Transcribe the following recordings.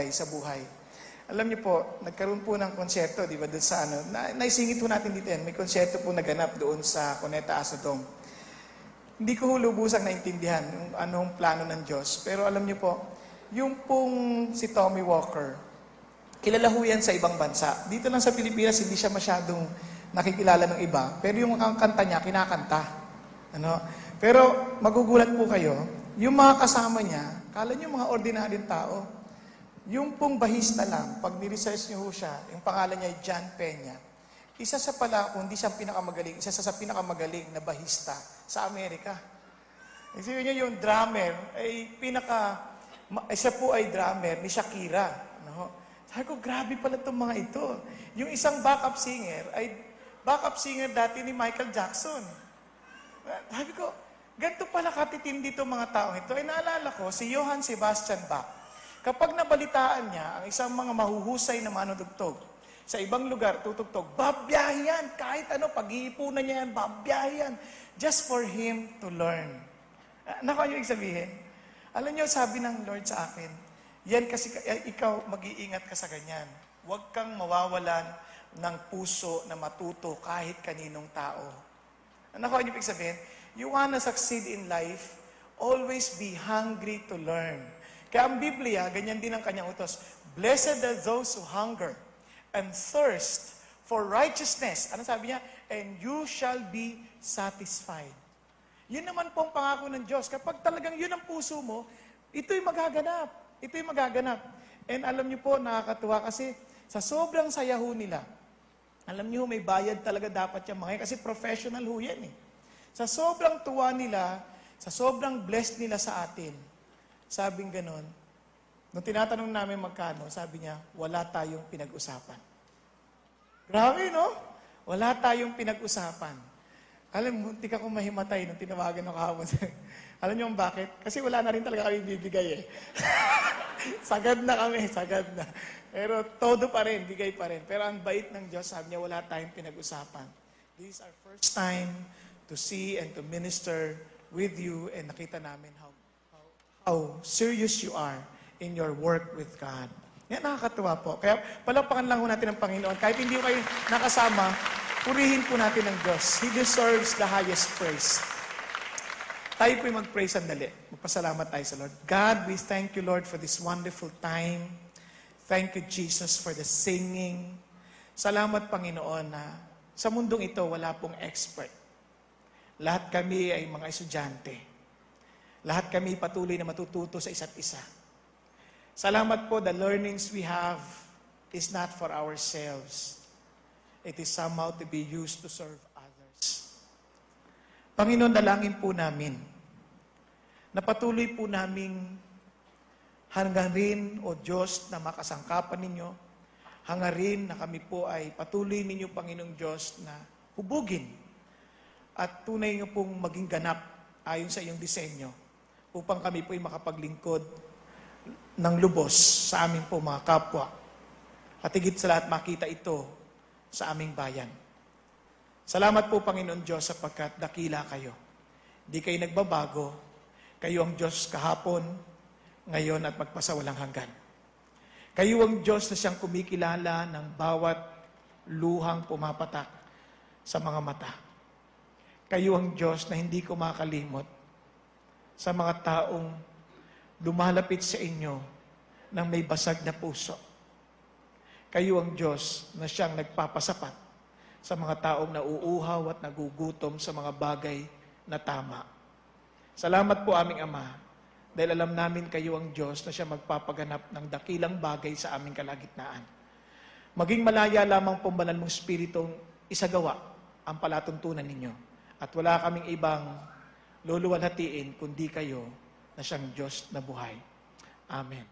bagay sa buhay. Alam niyo po, nagkaroon po ng konserto, di ba, doon sa ano, naisingit po natin dito yan, may konserto po naganap doon sa Cuneta Asodong. Hindi ko lubusang naintindihan yung anong plano ng Diyos, pero alam niyo po, yung pong si Tommy Walker, kilala ho yan sa ibang bansa. Dito lang sa Pilipinas, hindi siya masyadong nakikilala ng iba, pero yung kanta niya, kinakanta. Ano? Pero magugulat po kayo, yung mga kasama niya, kala niyo mga ordinaryong tao. Yung pong bahista lang, pag ni-research niyo siya, yung pangalan niya ay John Peña. Isa sa pala, kung hindi siya pinakamagaling, isa sa pinakamagaling na bahista sa Amerika. Isipin niyo yung drummer, siya po ay drummer ni Shakira. No? Sabi ko, grabe pala itong mga ito. Yung isang backup singer, ay backup singer dati ni Michael Jackson. Sabi ko, ganito pala katitindi itong mga taong ito. Ay naalala ko, si Johann Sebastian Bach. Kapag nabalitaan niya ang isang mga mahuhusay na manudugtog, sa ibang lugar tutugtog, babiyahe yan, kahit ano, pag-iipunan niya yan, babiyahe yan, just for him to learn. Naku, yung sabihin? Alam niyo, sabi ng Lord sa akin, yan kasi ikaw mag-iingat ka sa ganyan. Huwag kang mawawalan ng puso na matuto kahit kaninong tao. Naku, yung sabihin? You wanna succeed in life, always be hungry to learn. Kaya ang Biblia, ganyan din ang kanyang utos. Blessed are those who hunger and thirst for righteousness. Ano sabi niya? And you shall be satisfied. Yun naman pong pangako ng Diyos. Kapag talagang yun ang puso mo, ito'y magaganap. Ito'y magaganap. And alam niyo po, nakakatuwa kasi sa sobrang saya ho nila, alam niyo, may bayad talaga dapat yung mga kasi professional ho yan eh. Sa sobrang tuwa nila, sa sobrang blessed nila sa atin, sabing ganon, nung tinatanong namin magkano, sabi niya, wala tayong pinag-usapan. Grabe, no? Wala tayong pinag-usapan. Alam mo, hindi ka kong mahimatay nung tinawagan ng kahapon. Alam niyo bakit? Kasi wala na rin talaga kami bibigay eh. Sagad na kami, sagad na. Pero todo pa rin, bigay pa rin. Pero ang bait ng Diyos, sabi niya, wala tayong pinag-usapan. This is our first time to see and to minister with you and nakita namin how serious you are in your work with God. Yan, nakakatuwa po. Kaya palakpakan lang ho natin ang Panginoon. Kahit hindi kayo nakasama, purihin po natin ang Diyos. He deserves the highest praise. Tayo po'y mag-pray sandali. Magpasalamat tayo sa Lord. God, we thank you, Lord, for this wonderful time. Thank you, Jesus, for the singing. Salamat, Panginoon, na sa mundong ito, wala pong expert. Lahat kami ay mga estudyante. Lahat kami patuloy na matututo sa isa't isa. Salamat po, the learnings we have is not for ourselves. It is somehow to be used to serve others. Panginoon, dalangin po namin na patuloy po naming hangarin, O Diyos, na makasangkapan ninyo. Hangarin na kami po ay patuloy ninyo, Panginoong Diyos, na hubugin at tunay nyo pong maging ganap ayon sa iyong disenyo upang kami po'y makapaglingkod ng lubos sa aming po mga kapwa. At higit sa lahat makita ito sa aming bayan. Salamat po, Panginoon Diyos, sapagkat dakila kayo. Di kayo nagbabago. Kayo ang Diyos kahapon, ngayon at magpasawalang hanggan. Kayo ang Diyos na siyang kumikilala ng bawat luhang pumapatak sa mga mata. Kayo ang Diyos na hindi kumakalimot sa mga taong lumalapit sa inyo ng may basag na puso. Kayo ang Diyos na siyang nagpapasapat sa mga taong nauuhaw at nagugutom sa mga bagay na tama. Salamat po, aming Ama, dahil alam namin kayo ang Diyos na siya magpapaganap ng dakilang bagay sa aming kalagitnaan. Maging malaya lamang po banal mong Spiritong isagawa ang palatuntunan ninyo. At wala kaming ibang luluwalhatiin kundi kayo na siyang Diyos na buhay. Amen.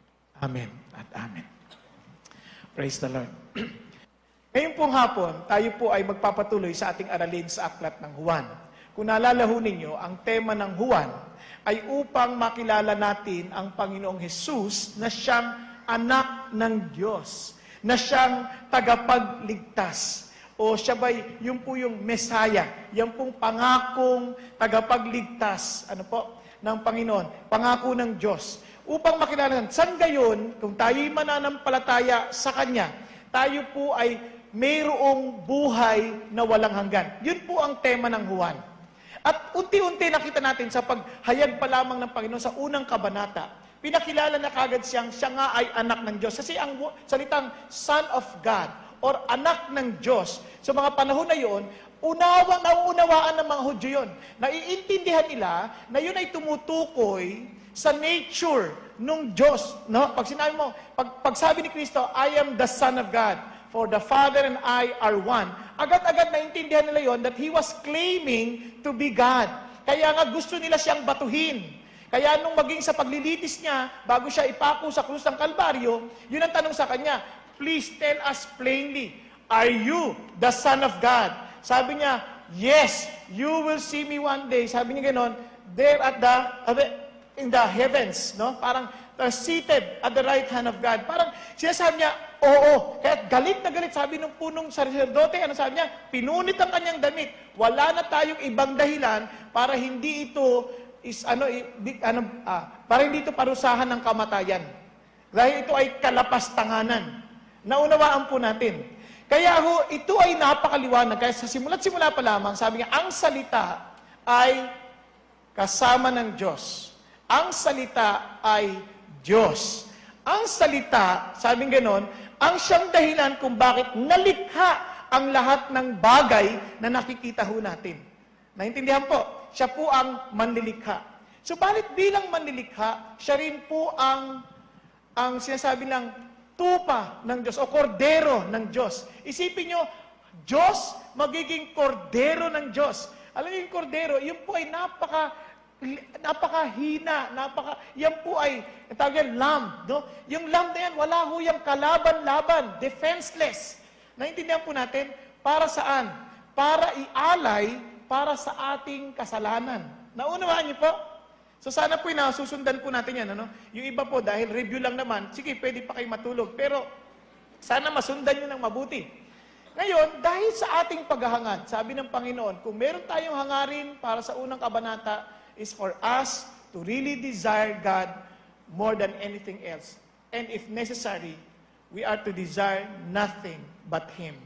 Amen at amen. Praise the Lord. Ngayong pong hapon, tayo po ay magpapatuloy sa ating aralin sa aklat ng Juan. Kung naalala ho ninyo, ang tema ng Juan ay upang makilala natin ang Panginoong Hesus na siyang anak ng Diyos, na siyang tagapagligtas. O siya ba'y, yun po yung Messiah, yan pong pangakong tagapagligtas, ng Panginoon, pangako ng Diyos, upang makilala. San gayon, kung tayo'y mananampalataya sa Kanya, tayo po ay mayroong buhay na walang hanggan. Yun po ang tema ng Juan. At unti-unti nakita natin sa paghayag pa lamang ng Panginoon sa unang kabanata, pinakilala na kagad siya nga ay anak ng Diyos. Kasi ang salitang Son of God or anak ng Diyos, sa mga panahon na yon, nauunawaan ng mga Hudyo yun. Naiintindihan nila na yun ay tumutukoy sa nature ng Diyos. No? Pag sinabi mo, pag sabi ni Kristo, I am the Son of God, for the Father and I are one. Agad-agad naintindihan nila yon that He was claiming to be God. Kaya nga gusto nila siyang batuhin. Kaya nung maging sa paglilitis niya, bago siya ipako sa krus ng Kalbaryo, yun ang tanong sa kanya, please tell us plainly, are you the Son of God? Sabi niya, yes, you will see me one day. Sabi niya ganon, there in the heavens, no? Parang seated at the right hand of God. Parang sinasabi niya, oo. Kaya galit na galit, sabi nung punong sacerdote, ano sabi niya? Pinunit ang kanyang damit. Wala na tayong ibang dahilan para hindi ito para hindi ito parusahan ng kamatayan. Dahil ito ay kalapastanganan. Naunawaan po natin. Kaya ito ay napakaliwanag. Kaya sa simula't-simula pa lamang, sabi niya, ang salita ay kasama ng Diyos. Ang salita ay Diyos. Ang salita, sabi ganon, ang siyang dahilan kung bakit nalikha ang lahat ng bagay na nakikita ho natin. Naintindihan po? Siya po ang manlilikha. Subalit bilang manlilikha, siya rin po ang sinasabi ng tupa ng Diyos o kordero ng Diyos. Isipin nyo, Diyos magiging kordero ng Diyos. Alam niyo yung kordero, yun po ay napakahina, yan po ay, tawag yan, lamb. No? Yung lamb na yan, wala ho yung kalaban-laban, defenseless. Naintindihan po natin, para saan? Para ialay para sa ating kasalanan. Naunawaan niyo po? So sana po nasusundan po natin yan. Ano? Yung iba po, dahil review lang naman, sige, pwede pa kayo matulog. Pero sana masundan niyo ng mabuti. Ngayon, dahil sa ating paghahangad, sabi ng Panginoon, kung meron tayong hangarin para sa unang kabanata, is for us to really desire God more than anything else. And if necessary, we are to desire nothing but Him.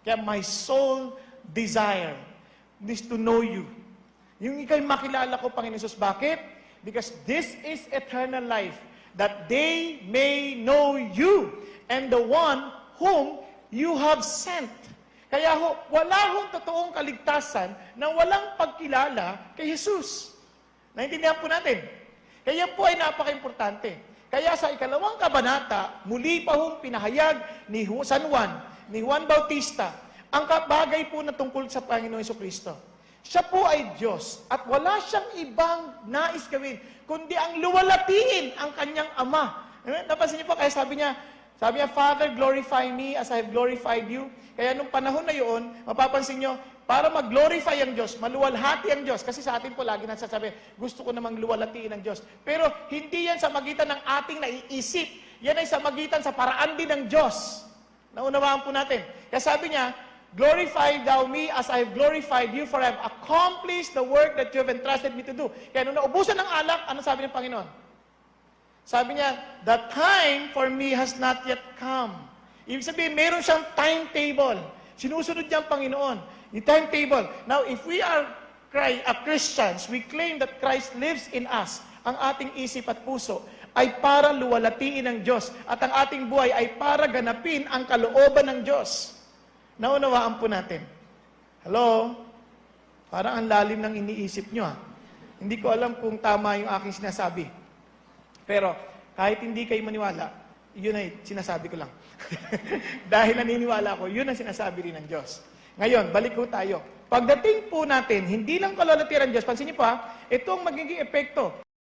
Kaya my soul desire is to know you. Yung ikay makilala ko, Panginoon Jesus. Bakit? Because this is eternal life, that they may know you and the one whom you have sent. Kaya wala hong totoong kaligtasan na walang pagkilala kay Jesus. Naintindihan po natin. Kaya po ay napaka-importante. Kaya sa ikalawang kabanata, muli pa hong pinahayag ni San Juan, ni Juan Bautista, ang bagay po na tungkol sa Panginoon Jesucristo. Siya po ay Diyos at wala siyang ibang nais gawin, kundi ang luwalatiin ang kanyang Ama. Napansin niyo po, kaya sabi niya, Father, glorify me as I have glorified you. Kaya nung panahon na yun, mapapansin niyo, para mag-glorify ang Diyos, maluwalhati ang Diyos. Kasi sa atin po lagi nasasabi, gusto ko namang luwalatiin ang Diyos. Pero hindi yan sa magitan ng ating naiisip. Yan ay sa magitan sa paraan din ng Diyos. Naunawaan po natin. Kaya sabi niya, glorify thou me as I have glorified you, for I have accomplished the work that you have entrusted me to do. Kaya nung naubusan ng alak, ano sabi ng Panginoon? Sabi niya, the time for me has not yet come. Ibig sabihin, meron siyang timetable. Sinusunod niya ang Panginoon. The timetable. Now, if we are Christians, we claim that Christ lives in us. Ang ating isip at puso ay para luwalatiin ng Diyos. At ang ating buhay ay para ganapin ang kalooban ng Diyos. Naunawaan po natin. Hello? Parang ang lalim ng iniisip nyo. Hindi ko alam kung tama yung aking sinasabi. Pero kahit hindi kayo maniwala, yun ay sinasabi ko lang. Dahil naniniwala ko, yun ang sinasabi rin ng Diyos. Ngayon, balik po tayo. Pagdating po natin, hindi lang kalulatiran ng Diyos, pansin niyo po ito ang magiging epekto.